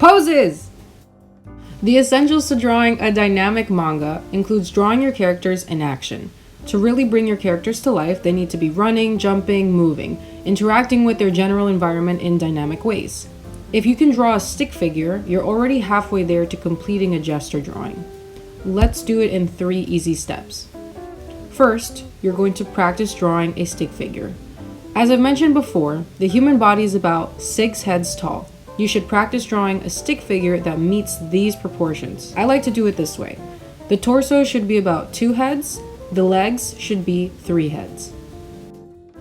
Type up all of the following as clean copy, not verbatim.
Poses! The essentials to drawing a dynamic manga includes drawing your characters in action. To really bring your characters to life, they need to be running, jumping, moving, interacting with their general environment in dynamic ways. If you can draw a stick figure, you're already halfway there to completing a gesture drawing. Let's do it in 3 easy steps. First, you're going to practice drawing a stick figure. As I've mentioned before, the human body is about 6 heads tall. You should practice drawing a stick figure that meets these proportions. I like to do it this way. The torso should be about 2 heads, the legs should be 3 heads.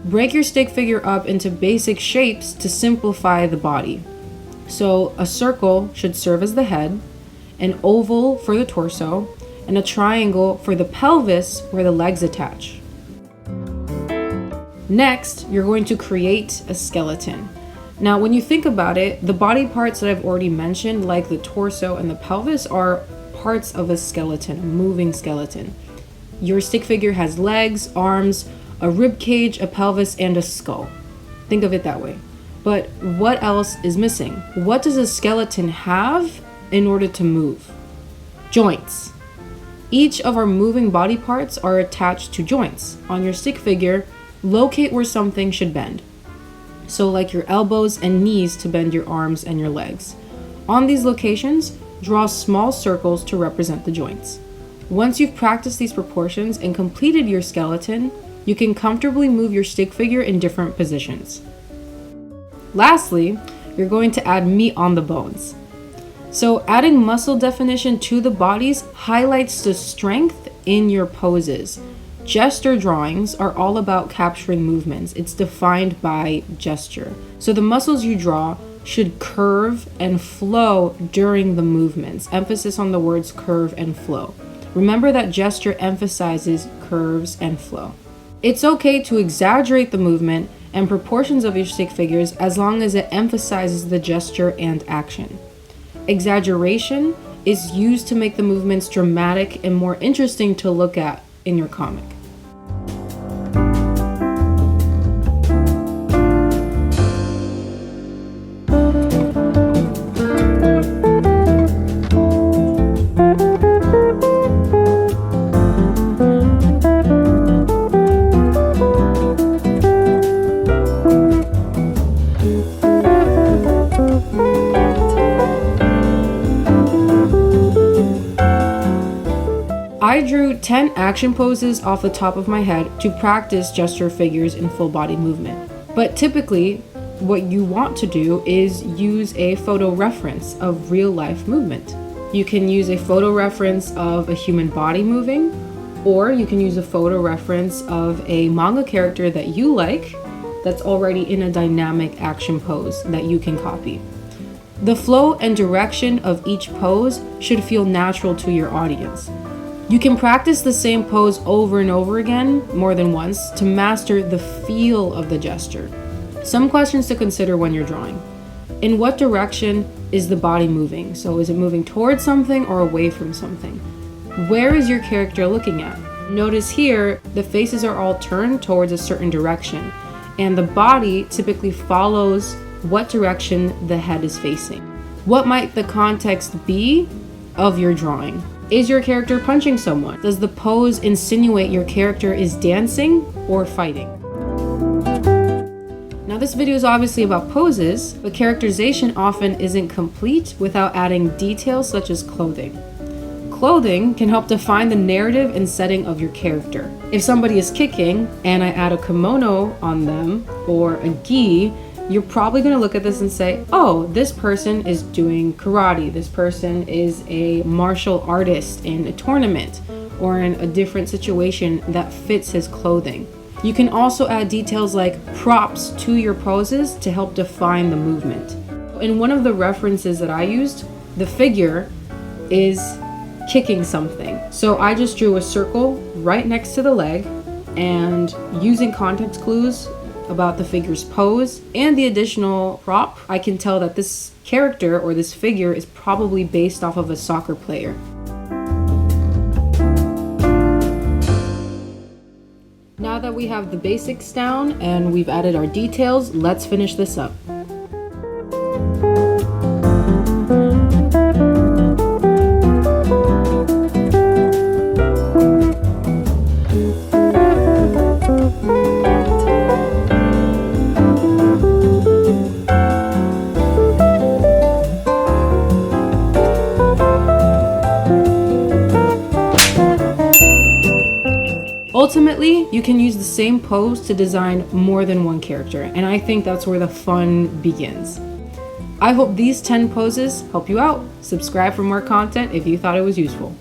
Break your stick figure up into basic shapes to simplify the body. So a circle should serve as the head, an oval for the torso, and a triangle for the pelvis where the legs attach. Next, you're going to create a skeleton. Now, when you think about it, the body parts that I've already mentioned, like the torso and the pelvis, are parts of a skeleton, a moving skeleton. Your stick figure has legs, arms, a rib cage, a pelvis, and a skull. Think of it that way. But what else is missing? What does a skeleton have in order to move? Joints. Each of our moving body parts are attached to joints. On your stick figure, locate where something should bend. So like your elbows and knees to bend your arms and your legs. On these locations, draw small circles to represent the joints. Once you've practiced these proportions and completed your skeleton, you can comfortably move your stick figure in different positions. Lastly, you're going to add meat on the bones. So adding muscle definition to the bodies highlights the strength in your poses. Gesture drawings are all about capturing movements. It's defined by gesture. So the muscles you draw should curve and flow during the movements. Emphasis on the words curve and flow. Remember that gesture emphasizes curves and flow. It's okay to exaggerate the movement and proportions of your stick figures as long as it emphasizes the gesture and action. Exaggeration is used to make the movements dramatic and more interesting to look at in your comic. I drew 10 action poses off the top of my head to practice gesture figures in full body movement. But typically, what you want to do is use a photo reference of real life movement. You can use a photo reference of a human body moving, or you can use a photo reference of a manga character that you like that's already in a dynamic action pose that you can copy. The flow and direction of each pose should feel natural to your audience. You can practice the same pose over and over again, more than once, to master the feel of the gesture. Some questions to consider when you're drawing. In what direction is the body moving? So is it moving towards something or away from something? Where is your character looking at? Notice here, the faces are all turned towards a certain direction, and the body typically follows what direction the head is facing. What might the context be of your drawing? Is your character punching someone? Does the pose insinuate your character is dancing or fighting? Now this video is obviously about poses, but characterization often isn't complete without adding details such as clothing. Clothing can help define the narrative and setting of your character. If somebody is kicking and I add a kimono on them or a gi, you're probably going to look at this and say, oh, this person is doing karate. This person is a martial artist in a tournament or in a different situation that fits his clothing. You can also add details like props to your poses to help define the movement. In one of the references that I used, the figure is kicking something. So I just drew a circle right next to the leg, and using context clues about the figure's pose and the additional prop, I can tell that this character or this figure is probably based off of a soccer player. Now that we have the basics down and we've added our details, let's finish this up. Ultimately, you can use the same pose to design more than one character, and I think that's where the fun begins. I hope these 10 poses help you out. Subscribe for more content if you thought it was useful.